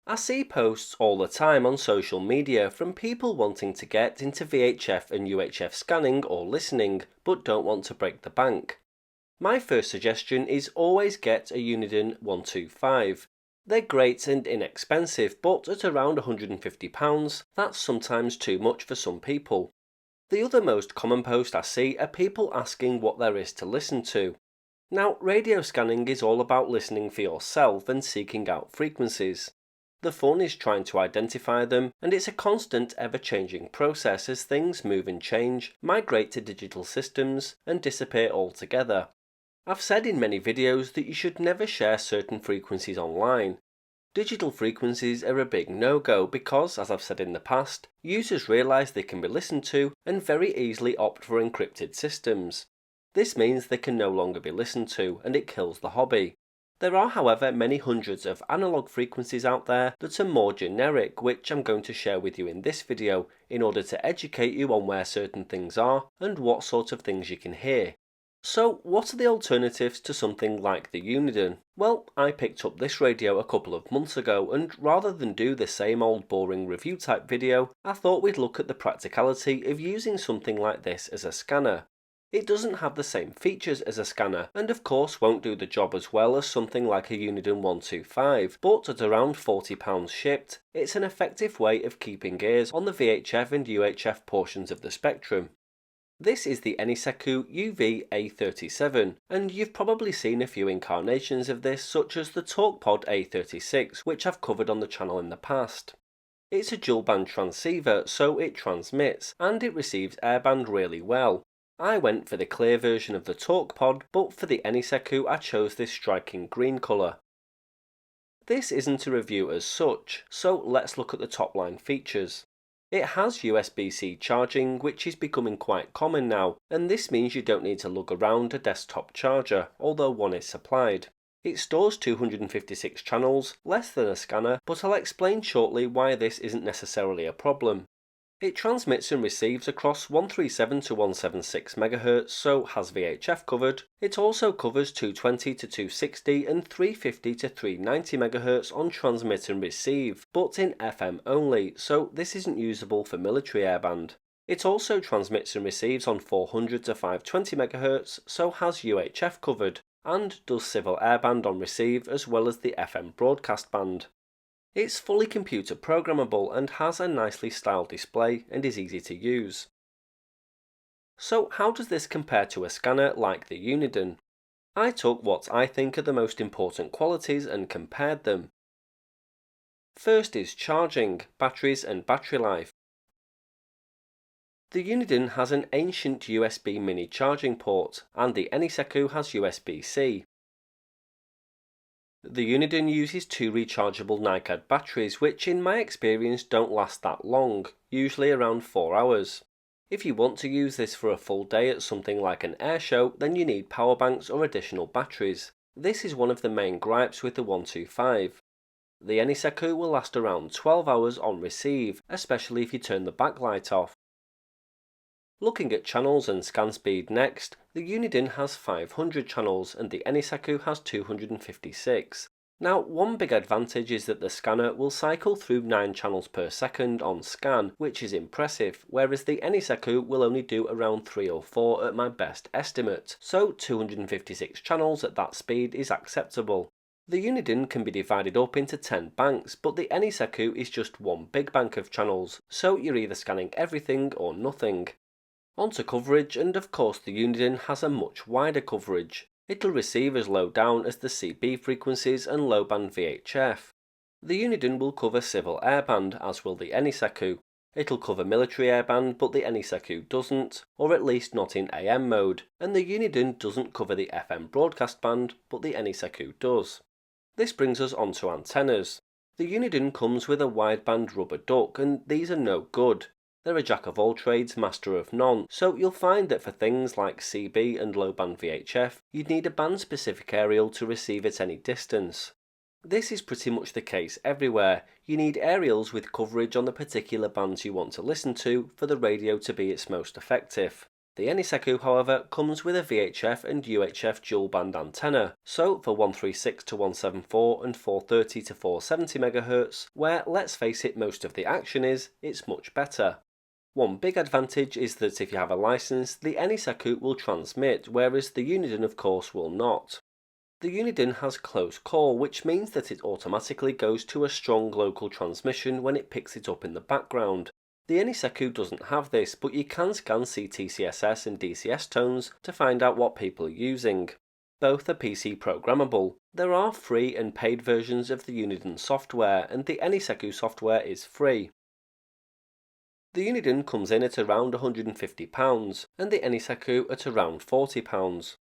I see posts all the time on social media from people wanting to get into VHF and UHF scanning or listening, but don't want to break the bank. My first suggestion is always get a Uniden 125. They're great and inexpensive, but at around £150, that's sometimes too much for some people. The other most common post I see are people asking what there is to listen to. Now, radio scanning is all about listening for yourself and seeking out frequencies. The fun is trying to identify them, and it's a constant, ever-changing process as things move and change, migrate to digital systems, and disappear altogether. I've said in many videos that you should never share certain frequencies online. Digital frequencies are a big no-go because, as I've said in the past, users realise they can be listened to and very easily opt for encrypted systems. This means they can no longer be listened to, and it kills the hobby. There are, however, many hundreds of analog frequencies out there that are more generic, which I'm going to share with you in this video in order to educate you on where certain things are and what sort of things you can hear. So, what are the alternatives to something like the Uniden? Well, I picked up this radio a couple of months ago, and rather than do the same old boring review type video, I thought we'd look at the practicality of using something like this as a scanner. It doesn't have the same features as a scanner, and of course won't do the job as well as something like a Uniden 125, but at around £40 shipped, it's an effective way of keeping ears on the VHF and UHF portions of the spectrum. This is the Enisecu UV-A37, and you've probably seen a few incarnations of this, such as the TalkPod A36, which I've covered on the channel in the past. It's a dual-band transceiver, so it transmits, and it receives airband really well. I went for the clear version of the TalkPod, but for the Enisecu I chose this striking green colour. This isn't a review as such, so let's look at the top line features. It has USB-C charging, which is becoming quite common now, and this means you don't need to lug around a desktop charger, although one is supplied. It stores 256 channels, less than a scanner, but I'll explain shortly why this isn't necessarily a problem. It transmits and receives across 137 to 176 MHz, so has VHF covered. It also covers 220 to 260 and 350 to 390 MHz on transmit and receive, but in FM only, so this isn't usable for military airband. It also transmits and receives on 400 to 520 MHz, so has UHF covered, and does civil airband on receive as well as the FM broadcast band. It's fully computer programmable and has a nicely styled display and is easy to use. So how does this compare to a scanner like the Uniden? I took what I think are the most important qualities and compared them. First is charging, batteries and battery life. The Uniden has an ancient USB mini charging port, and the Enisecu has USB-C. The Uniden uses two rechargeable NiCad batteries, which in my experience don't last that long, usually around 4 hours. If you want to use this for a full day at something like an air show, then you need power banks or additional batteries. This is one of the main gripes with the 125. The Enisecu will last around 12 hours on receive, especially if you turn the backlight off. Looking at channels and scan speed next, the Uniden has 500 channels and the Enisecu has 256. Now, one big advantage is that the scanner will cycle through 9 channels per second on scan, which is impressive, whereas the Enisecu will only do around 3 or 4 at my best estimate, so 256 channels at that speed is acceptable. The Uniden can be divided up into 10 banks, but the Enisecu is just one big bank of channels, so you're either scanning everything or nothing. On to coverage, and of course the Uniden has a much wider coverage. It'll receive as low down as the CB frequencies and low band VHF. The Uniden will cover civil airband, as will the Enisecu. It'll cover military airband, but the Enisecu doesn't, or at least not in AM mode, and the Uniden doesn't cover the FM broadcast band, but the Enisecu does. This brings us on to antennas. The Uniden comes with a wideband rubber duck, and these are no good. They're a jack of all trades, master of none, so you'll find that for things like CB and low band VHF, you'd need a band-specific aerial to receive at any distance. This is pretty much the case everywhere. You need aerials with coverage on the particular bands you want to listen to for the radio to be its most effective. The Eniseku, however, comes with a VHF and UHF dual-band antenna, so for 136 to 174 and 430 to 470 MHz, where, let's face it, most of the action is, it's much better. One big advantage is that if you have a license, the Eniseku will transmit, whereas the Uniden, of course, will not. The Uniden has close call, which means that it automatically goes to a strong local transmission when it picks it up in the background. The Eniseku doesn't have this, but you can scan CTCSS and DCS tones to find out what people are using. Both are PC programmable. There are free and paid versions of the Uniden software, and the Eniseku software is free. The Uniden comes in at around £150, and the Eniseku at around £40.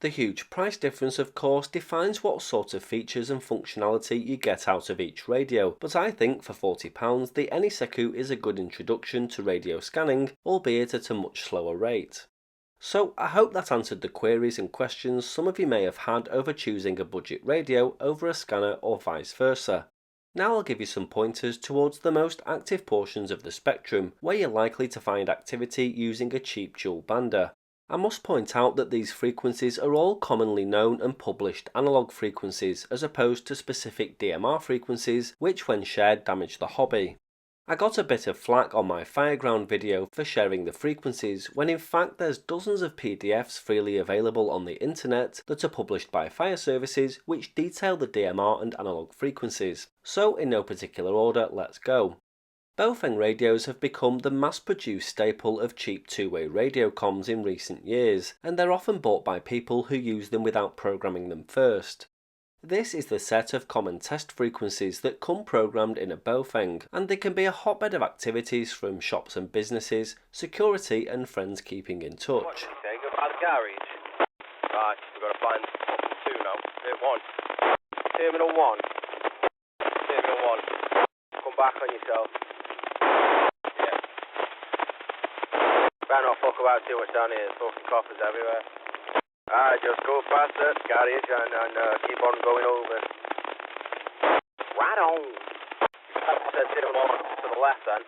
The huge price difference, of course, defines what sort of features and functionality you get out of each radio, but I think for £40 the Eniseku is a good introduction to radio scanning, albeit at a much slower rate. So I hope that answered the queries and questions some of you may have had over choosing a budget radio over a scanner or vice versa. Now I'll give you some pointers towards the most active portions of the spectrum, where you're likely to find activity using a cheap dual bander. I must point out that these frequencies are all commonly known and published analog frequencies as opposed to specific DMR frequencies which when shared damage the hobby. I got a bit of flack on my Fireground video for sharing the frequencies when in fact there's dozens of PDFs freely available on the internet that are published by Fire Services which detail the DMR and analog frequencies. So in no particular order, let's go. Baofeng radios have become the mass-produced staple of cheap two-way radio comms in recent years, and they're often bought by people who use them without programming them first. This is the set of common test frequencies that come programmed in a Baofeng, and they can be a hotbed of activities from shops and businesses, security and friends keeping in touch. What did you say? Go by the garage? Right, we've got to find two now. Terminal 1. Terminal 1. Come back on yourself. Yeah. Better not fuck about too much down here. There's fucking coffers everywhere. Just go past the garage and keep on going over. Right on. Terminal 1 to the left then.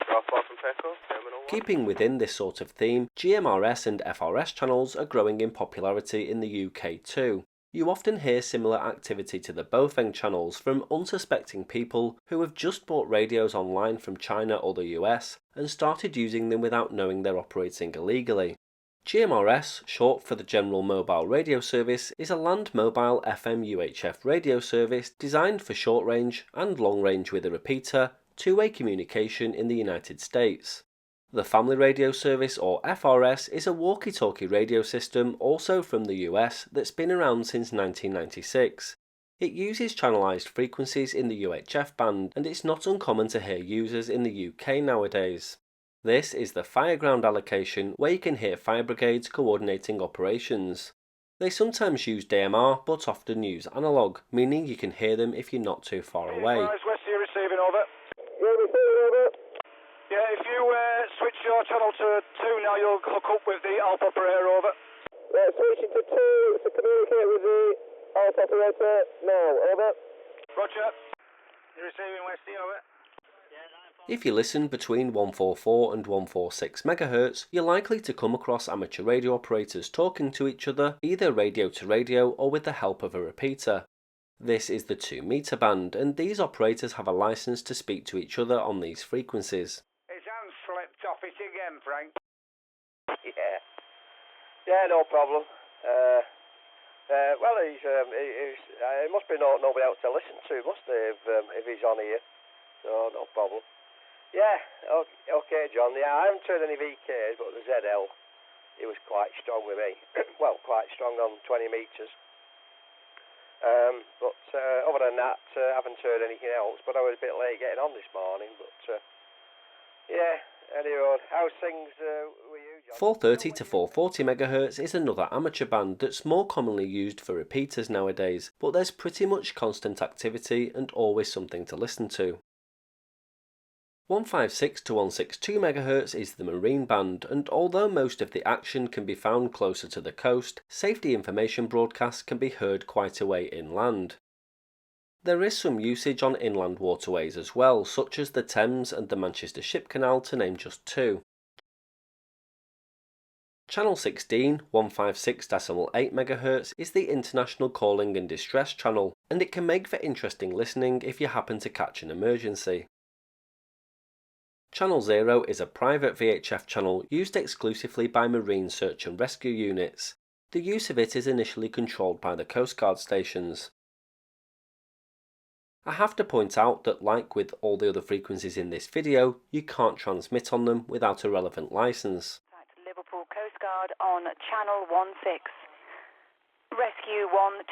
Drop off and pick up. Terminal 1. Keeping within this sort of theme, GMRS and FRS channels are growing in popularity in the UK too. You often hear similar activity to the Baofeng channels from unsuspecting people who have just bought radios online from China or the US and started using them without knowing they're operating illegally. GMRS, short for the General Mobile Radio Service, is a land mobile FM UHF radio service designed for short range and long range with a repeater, two-way communication in the United States. The Family Radio Service, or FRS, is a walkie-talkie radio system also from the US that's been around since 1996. It uses channelized frequencies in the UHF band, and it's not uncommon to hear users in the UK nowadays. This is the Fireground allocation, where you can hear fire brigades coordinating operations. They sometimes use DMR, but often use analog, meaning you can hear them if you're not too far away. West, you're receiving over. Yeah, receiving over. Yeah, if you switch your channel to 2 now, you'll hook up with the ALP operator, over. Right, switching to 2 to communicate with the ALP operator now, over. Roger. You're receiving Westy, over. If you listen between 144 and 146 MHz, you're likely to come across amateur radio operators talking to each other, either radio to radio or with the help of a repeater. This is the 2 meter band, and these operators have a license to speak to each other on these frequencies. His hand slipped off it again, Frank. Yeah, no problem. Well, he's it must be nobody else to listen to, must he, if he's on here. So, no problem. Yeah, okay, John. Yeah, I haven't heard any VKs, but the ZL, he was quite strong with me. Well, quite strong on 20 metres. But other than that, I haven't heard anything else. But I was a bit late getting on this morning. But yeah, anyway, how's things with you, John? 430 to 440 MHz is another amateur band that's more commonly used for repeaters nowadays, but there's pretty much constant activity and always something to listen to. 156 to 162 MHz is the marine band, and although most of the action can be found closer to the coast, safety information broadcasts can be heard quite a way inland. There is some usage on inland waterways as well, such as the Thames and the Manchester Ship Canal, to name just two. Channel 16, 156.8 MHz is the international calling and distress channel, and it can make for interesting listening if you happen to catch an emergency. Channel 0 is a private VHF channel used exclusively by marine search and rescue units. The use of it is initially controlled by the Coast Guard stations. I have to point out that, like with all the other frequencies in this video, you can't transmit on them without a relevant license. Liverpool Coast Guard on Channel 16. Rescue 122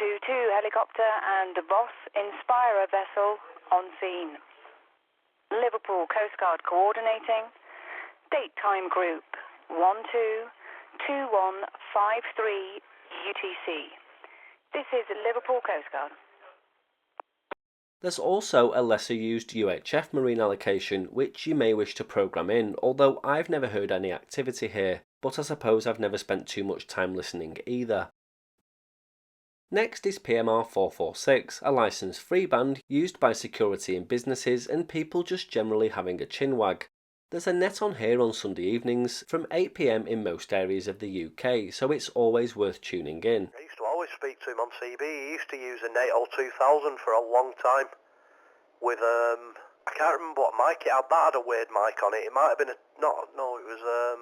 helicopter and Voss Inspirer vessel on scene. Liverpool Coast Guard coordinating. Date time group 122153 UTC. This is Liverpool Coast Guard. There's also a lesser used UHF marine allocation which you may wish to program in, although I've never heard any activity here, but I suppose I've never spent too much time listening either. Next is PMR 446, a license-free band used by security in businesses and people just generally having a chinwag. There's a net on here on Sunday evenings from 8 PM in most areas of the UK, so it's always worth tuning in. I used to always speak to him on CB. He used to use a NATO 2000 for a long time with, I can't remember what mic it had. That had a weird mic on it. It might have been it was a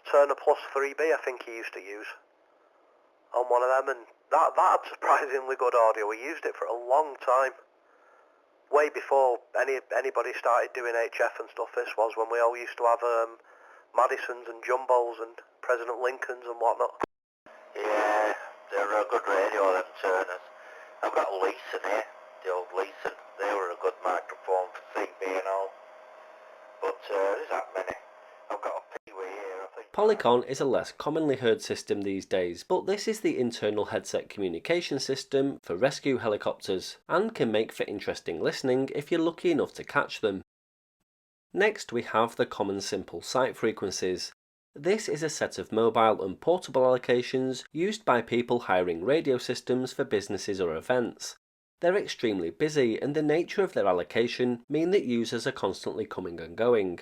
Turner Plus 3B I think he used to use on one of them, and that had surprisingly good audio. He used it for a long time. Way before anybody started doing HF and stuff, this was when we all used to have Madisons and Jumbos and President Lincolns and whatnot. Yeah, they're a good radio, them Turners. I've got Leeson here, the old Leeson. They were a good microphone for CB and all. But there's that many. I've got a Peewee here, I think. Polycon is a less commonly heard system these days, but this is the internal headset communication system for rescue helicopters, and can make for interesting listening if you're lucky enough to catch them. Next we have the common simple site frequencies. This is a set of mobile and portable allocations used by people hiring radio systems for businesses or events. They're extremely busy, and the nature of their allocation mean that users are constantly coming and going.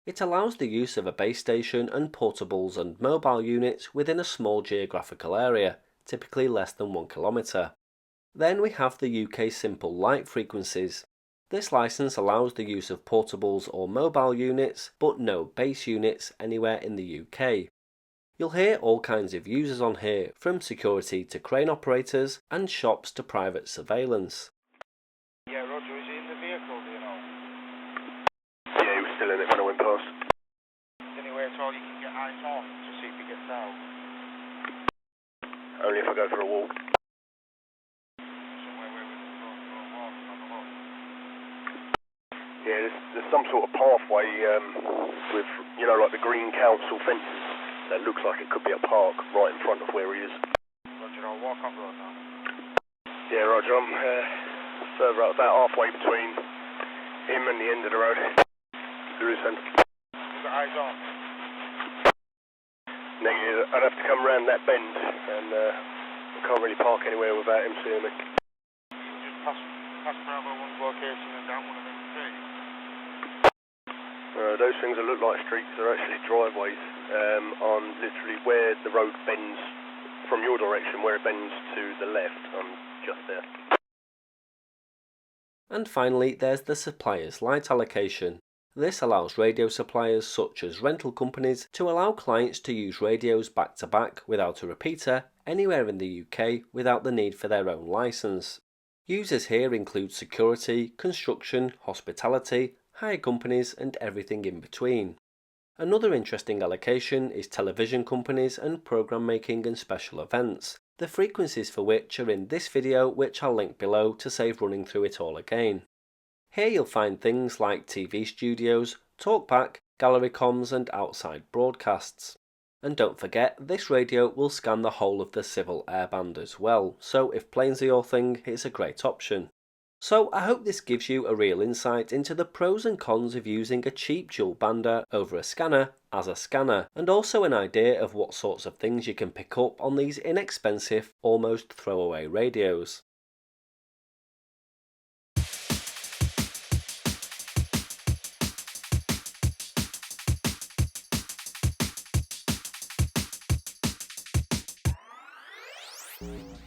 It allows the use of a base station and portables and mobile units within a small geographical area, typically less than 1 kilometre. Then we have the UK Simple Light frequencies. This license allows the use of portables or mobile units, but no base units anywhere in the UK. You'll hear all kinds of users on here, from security to crane operators and shops to private surveillance. Yeah, Roger, is he in the vehicle, do you know? Yeah, he was still in it when I went past. Anywhere at all you can get eyes on to see if he gets out. Only if I go for a walk. Somewhere where we can go for a walk and have a look. Yeah, there's some sort of pathway with, like the green council fences that looks like it could be a park right in front of where he is. Roger, I'll walk on road now. Yeah, Roger, I'm further up, about halfway between him and the end of the road. There is then. You've got eyes on? Negative, I'd have to come round that bend, and I can't really park anywhere without him seeing me. Just pass Bravo 1's location and down one of them streets. Those things that look like streets are actually driveways on literally where the road bends from your direction, where it bends to the left. I'm just there. And finally, there's the supplier's light allocation. This allows radio suppliers such as rental companies to allow clients to use radios back to back without a repeater anywhere in the UK without the need for their own license. Users here include security, construction, hospitality, hire companies and everything in between. Another interesting allocation is television companies and program making and special events, the frequencies for which are in this video, which I'll link below to save running through it all again. Here you'll find things like TV studios, talkback, gallery comms and outside broadcasts. And don't forget, this radio will scan the whole of the civil air band as well, so if planes are your thing, it's a great option. So I hope this gives you a real insight into the pros and cons of using a cheap dual bander over a scanner as a scanner, and also an idea of what sorts of things you can pick up on these inexpensive, almost throwaway radios. you.